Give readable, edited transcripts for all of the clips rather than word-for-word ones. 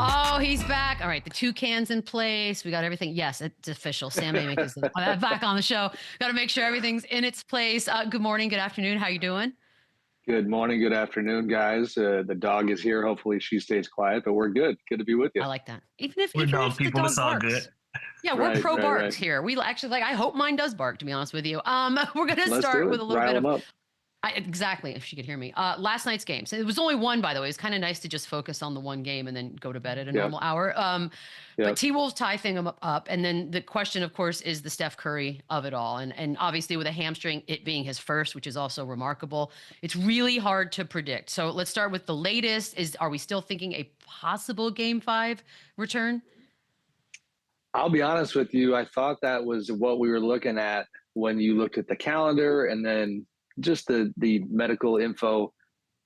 Oh, he's back. All right, the two cans in place. We got everything. Yes, it's official. Sam Amick is back on the show. Got to make sure everything's in its place. Good morning, good afternoon. How you doing? Good morning, good afternoon, guys. The dog is here. Hopefully she stays quiet, but we're good. Good to be with you. I like that. Even if We're even dog if the people. dog It's all good. barks. Yeah, we're Right, pro right, barks right. here. We actually like. I hope mine does bark. To be honest with you, we're gonna Let's start do with it. a little Rile bit them of up. exactly. If she could hear me, last night's game. So it was only one, by the way. It's kind of nice to just focus on the one game and then go to bed at a Yep, normal hour. But yep. T-Wolves tie thing up, and then the question, of course, is the Steph Curry of it all, and obviously with a hamstring, it being his first, which is also remarkable. It's really hard to predict. So let's start with the latest. Are we still thinking a possible Game 5 return? I'll be honest with you. I thought that was what we were looking at when you looked at the calendar and then just the medical info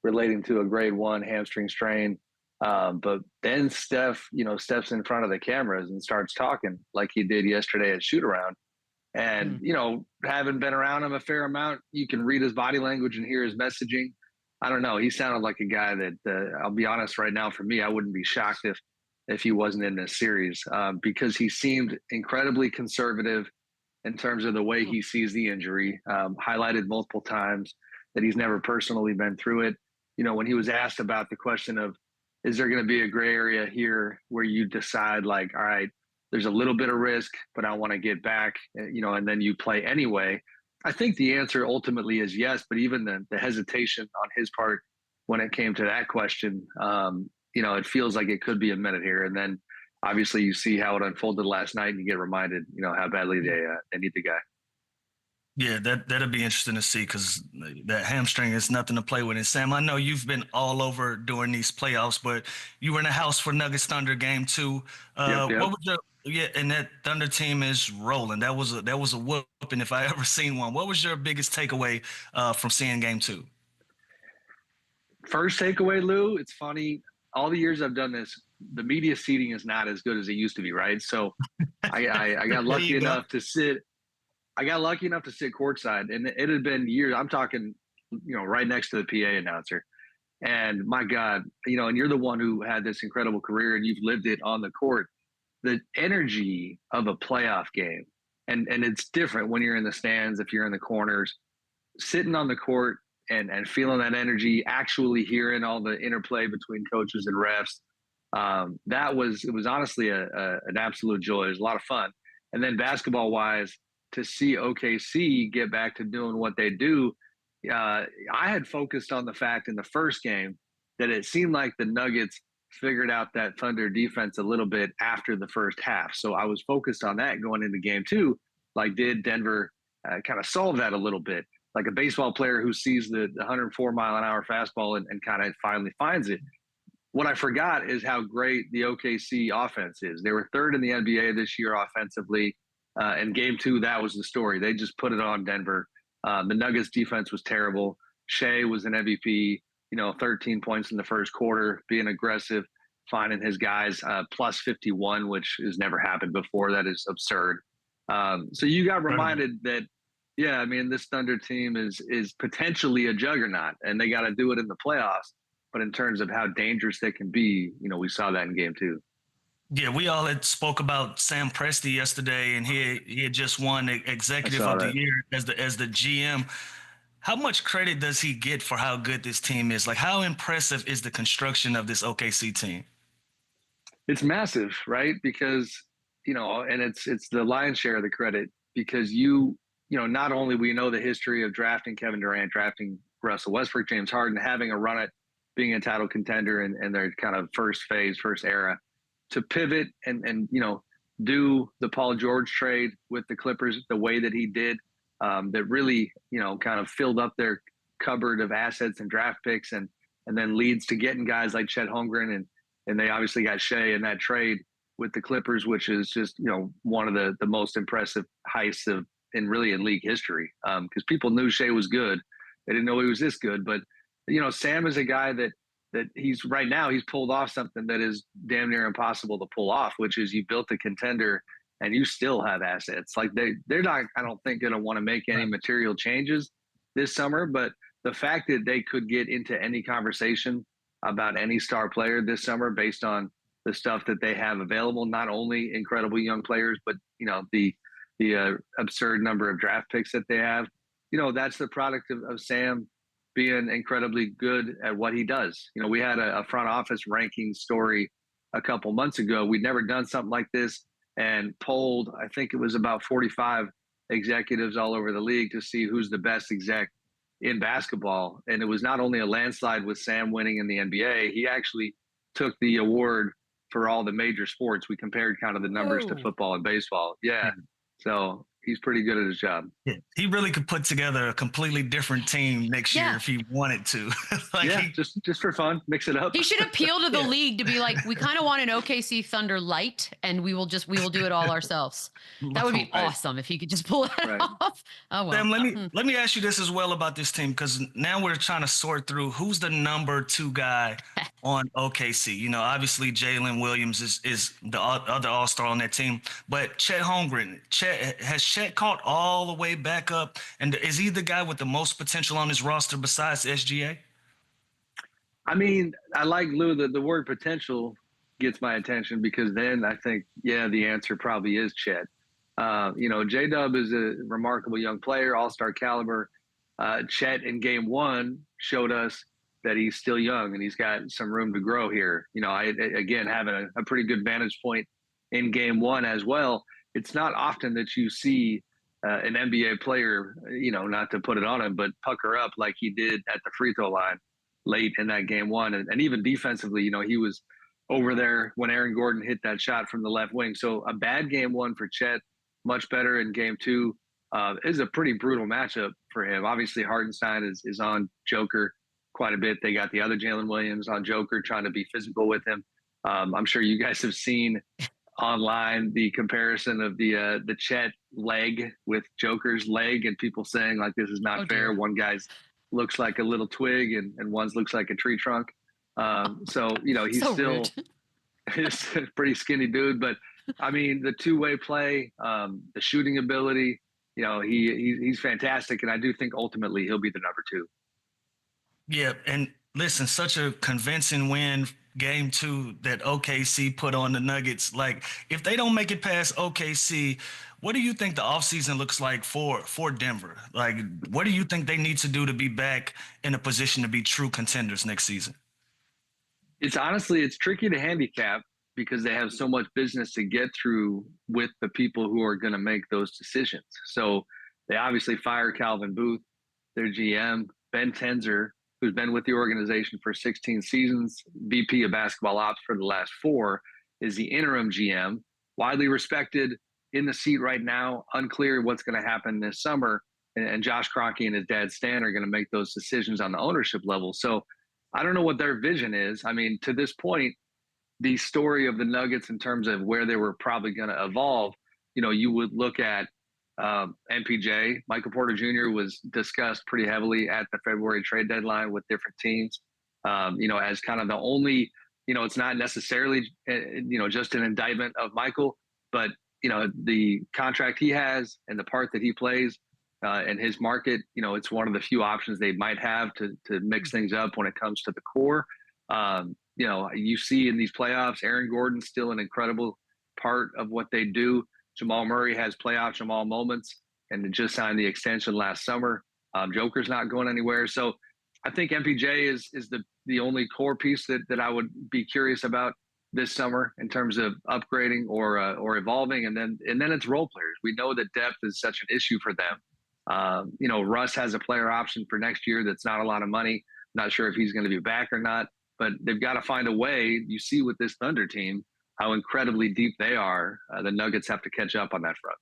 relating to a grade 1 hamstring strain. But then Steph, steps in front of the cameras and starts talking like he did yesterday at shoot around. And, having been around him a fair amount, you can read his body language and hear his messaging. I don't know. He sounded like a guy that, I'll be honest right now, for me, I wouldn't be shocked if he wasn't in this series because he seemed incredibly conservative in terms of the way he sees the injury, highlighted multiple times that he's never personally been through it. When he was asked about the question of, is there going to be a gray area here where you decide like, all right, there's a little bit of risk, but I want to get back, and then you play anyway. I think the answer ultimately is yes, but even the hesitation on his part when it came to that question, it feels like it could be a minute here. And then obviously you see how it unfolded last night and you get reminded, how badly they need the guy. Yeah, that'll be interesting to see because that hamstring is nothing to play with. And Sam, I know you've been all over during these playoffs, but you were in the house for Nuggets Thunder game 2. Yep. What was and that Thunder team is rolling. That was a whooping if I ever seen one. What was your biggest takeaway from seeing game 2? First takeaway, Lou, it's funny. All the years I've done this, the media seating is not as good as it used to be, right? So I got lucky enough to sit. I got lucky enough to sit courtside, and it had been years. I'm talking, right next to the PA announcer. And my God, and you're the one who had this incredible career and you've lived it on the court. The energy of a playoff game, and it's different when you're in the stands, if you're in the corners, sitting on the court and feeling that energy, actually hearing all the interplay between coaches and refs. It was honestly an absolute joy. It was a lot of fun. And then basketball wise, to see OKC get back to doing what they do, I had focused on the fact in the first game that it seemed like the Nuggets figured out that Thunder defense a little bit after the first half. So I was focused on that going into game 2. Like, did Denver kind of solve that a little bit? Like a baseball player who sees the 104-mile-an-hour fastball and kind of finally finds it. What I forgot is how great the OKC offense is. They were 3rd in the NBA this year offensively. And game 2, that was the story. They just put it on Denver. The Nuggets defense was terrible. Shea was an MVP, 13 points in the first quarter, being aggressive, finding his guys, plus 51, which has never happened before. That is absurd. So you got reminded that, this Thunder team is potentially a juggernaut, and they got to do it in the playoffs. But in terms of how dangerous they can be, we saw that in game 2. Yeah, we all had spoke about Sam Presti yesterday, and he had just won Executive of the Year as the GM. How much credit does he get for how good this team is? Like, how impressive is the construction of this OKC team? It's massive, right? Because and it's the lion's share of the credit because not only we know the history of drafting Kevin Durant, drafting Russell Westbrook, James Harden, having a run at being a title contender in their kind of first era. To pivot and do the Paul George trade with the Clippers the way that he did, that really kind of filled up their cupboard of assets and draft picks, and then leads to getting guys like Chet Holmgren and they obviously got Shea in that trade with the Clippers, which is just one of the most impressive heists in league history, because people knew Shea was good, they didn't know he was this good, but Sam is a guy that he's pulled off something that is damn near impossible to pull off, which is you built a contender and you still have assets. Like they're not, I don't think, going to want to make any material changes this summer, but the fact that they could get into any conversation about any star player this summer based on the stuff that they have available. Not only incredible young players, but the absurd number of draft picks that they have. That's the product of Sam being incredibly good at what he does. We had a front office ranking story a couple months ago. We'd never done something like this, and polled, I think it was about 45 executives all over the league to see who's the best exec in basketball. And it was not only a landslide with Sam winning in the NBA, he actually took the award for all the major sports. We compared kind of the numbers to football and baseball. Yeah. So he's pretty good at his job. Yeah. He really could put together a completely different team next year if he wanted to. Just for fun, mix it up. He should appeal to the league to be like, we kind of want an OKC Thunder light, and we will do it all ourselves. That would be awesome if he could just pull it off. Oh well. Sam, let me ask you this as well about this team, because now we're trying to sort through who's the number 2 guy on OKC. Obviously Jalen Williams is the other all-star on that team, but Chet Holmgren, has Chet caught all the way back up, and is he the guy with the most potential on his roster besides SGA? I mean, I like Lou. The word potential gets my attention, because then I think, the answer probably is Chet. J-Dub is a remarkable young player, all-star caliber. Chet in game 1 showed us that he's still young and he's got some room to grow here. Again, having a pretty good vantage point in game 1 as well. It's not often that you see an NBA player, not to put it on him, but pucker up like he did at the free throw line late in that game 1. And even defensively, he was over there when Aaron Gordon hit that shot from the left wing. So a bad game 1 for Chet, much better in game 2. Is a pretty brutal matchup for him. Obviously, Hartenstein is on Joker quite a bit. They got the other Jalen Williams on Joker trying to be physical with him. I'm sure you guys have seen online the comparison of the Chet leg with Joker's leg, and people saying like, this is not fair. One guy's looks like a little twig and one's looks like a tree trunk. So he's so still he's a pretty skinny dude, but I mean the two-way play, the shooting ability, he's fantastic, and I do think ultimately he'll be the number 2. Yeah, and listen, such a convincing win, game 2 that OKC put on the Nuggets. Like, if they don't make it past OKC, what do you think the offseason looks like for Denver? Like, what do you think they need to do to be back in a position to be true contenders next season? It's tricky to handicap because they have so much business to get through with the people who are going to make those decisions. So they obviously fire Calvin Booth, their GM. Ben Tenzer, who's been with the organization for 16 seasons, VP of basketball ops for the last 4, is the interim GM, widely respected, in the seat right now, unclear what's going to happen this summer. And Josh Kroenke and his dad Stan are going to make those decisions on the ownership level. So I don't know what their vision is. I mean, to this point, the story of the Nuggets in terms of where they were probably going to evolve, you would look at MPJ. Michael Porter Jr. was discussed pretty heavily at the February trade deadline with different teams, as kind of the only, it's not necessarily, just an indictment of Michael, but, the contract he has and the part that he plays in his market, it's one of the few options they might have to mix things up when it comes to the core. You see in these playoffs, Aaron Gordon's still an incredible part of what they do. Jamal Murray has playoff Jamal moments and just signed the extension last summer. Joker's not going anywhere. So I think MPJ is the only core piece that I would be curious about this summer in terms of upgrading or evolving. And then it's role players. We know that depth is such an issue for them. Russ has a player option for next year that's not a lot of money. Not sure if he's going to be back or not, but they've got to find a way. You see with this Thunder team how incredibly deep they are. The Nuggets have to catch up on that front.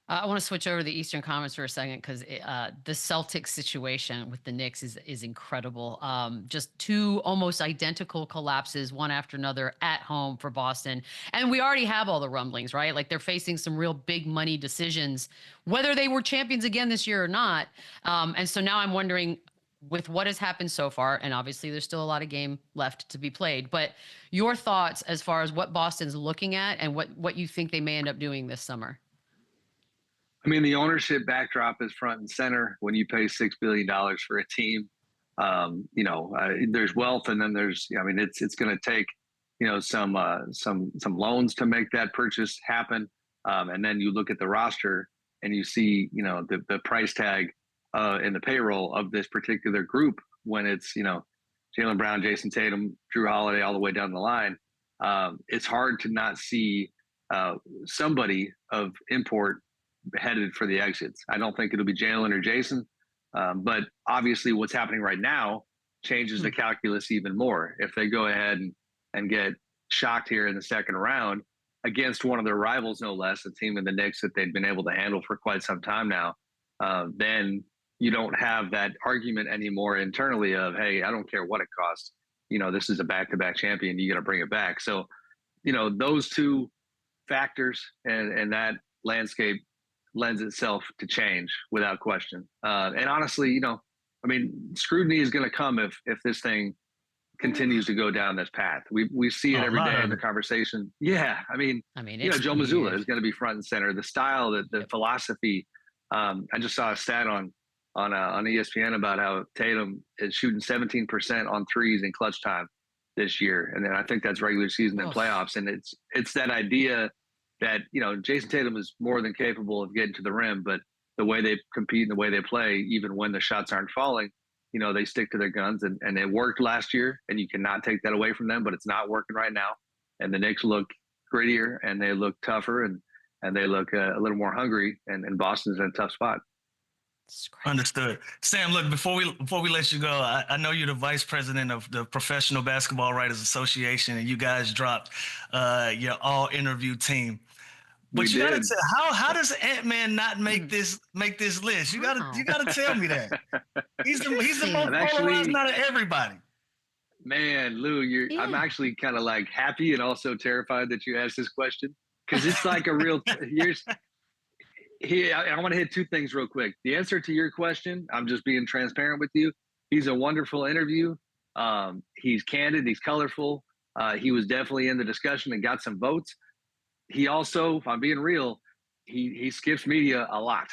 I want to switch over to the Eastern Conference for a second, because the Celtics situation with the Knicks is incredible. Just 2 almost identical collapses, one after another, at home for Boston. And we already have all the rumblings, right? Like, they're facing some real big money decisions, whether they were champions again this year or not. And so now I'm wondering, with what has happened so far, and obviously there's still a lot of game left to be played, but your thoughts as far as what Boston's looking at and what you think they may end up doing this summer. I mean, the ownership backdrop is front and center when you pay $6 billion for a team. There's wealth, and then it's going to take some loans to make that purchase happen. And then you look at the roster and you see, the price tag in the payroll of this particular group when it's, Jaylen Brown, Jason Tatum, Drew Holiday, all the way down the line. It's hard to not see somebody of import headed for the exits. I don't think it'll be Jaylen or Jason, but obviously what's happening right now changes the calculus even more. If they go ahead and get shocked here in the second round against one of their rivals, no less, a team in the Knicks that they've been able to handle for quite some time now, then you don't have that argument anymore internally of, hey, I don't care what it costs. This is a back-to-back champion. You got to bring it back. So, those two factors and that landscape lends itself to change without question. And honestly, scrutiny is going to come if this thing continues to go down this path. We see it every day in the conversation. Yeah. I mean, Joe Mazzulla is going to be front and center. The style, the philosophy. I just saw a stat on ESPN about how Tatum is shooting 17% on threes in clutch time this year. And then I think that's regular season and playoffs. And it's that idea that, Jason Tatum is more than capable of getting to the rim, but the way they compete and the way they play, even when the shots aren't falling, they stick to their guns, and it worked last year, and you cannot take that away from them, but it's not working right now. And the Knicks look grittier, and they look tougher, and they look a little more hungry, and Boston's in a tough spot. Understood. Sam, look, before we let you go, I know you're the vice president of the Professional Basketball Writers Association, and you guys dropped your all interview team. But you gotta tell, how does Ant-Man not make this list? You gotta tell me that. He's the most polarized out of everybody. Man, Lou, I'm actually kind of like happy and also terrified that you asked this question, because it's like a real. I want to hit two things real quick. The answer to your question, I'm just being transparent with you. He's a wonderful interview. He's candid. He's colorful. He was definitely in the discussion and got some votes. He also, if I'm being real, he skips media a lot,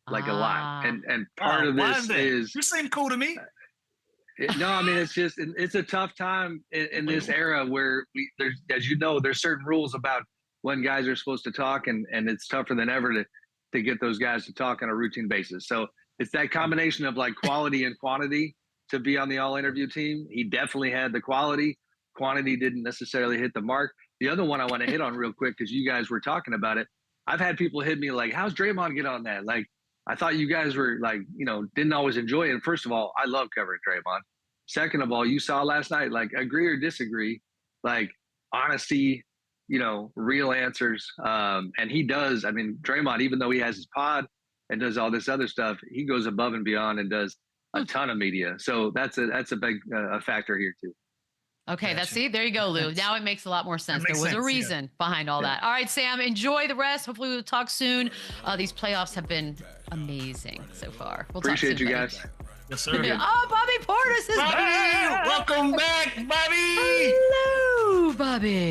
a lot. And part of this is, you seem cool to me. No, I mean, it's a tough time in this era where there's, as you know, there's certain rules about when guys are supposed to talk, and it's tougher than ever to get those guys to talk on a routine basis. So it's that combination of like quality and quantity to be on the all interview team. He definitely had the quality. Quantity didn't necessarily hit the mark. The other one I want to hit on real quick, because you guys were talking about it. I've had people hit me like, how's Draymond get on that? Like, I thought you guys were like, didn't always enjoy it. And first of all, I love covering Draymond. Second of all, you saw last night, like, agree or disagree, like honesty, real answers. And he does. I mean, Draymond, even though he has his pod and does all this other stuff, he goes above and beyond and does a ton of media. So that's a big factor here too. Okay, there you go, Lou. Now it makes a lot more sense. There was a reason behind all that. All right, Sam, enjoy the rest. Hopefully we'll talk soon. These playoffs have been amazing so far. We'll Appreciate talk soon, you buddy. guys. Yes, sir. Oh, Bobby Portis is back. Welcome back, Bobby. Hello, Bobby.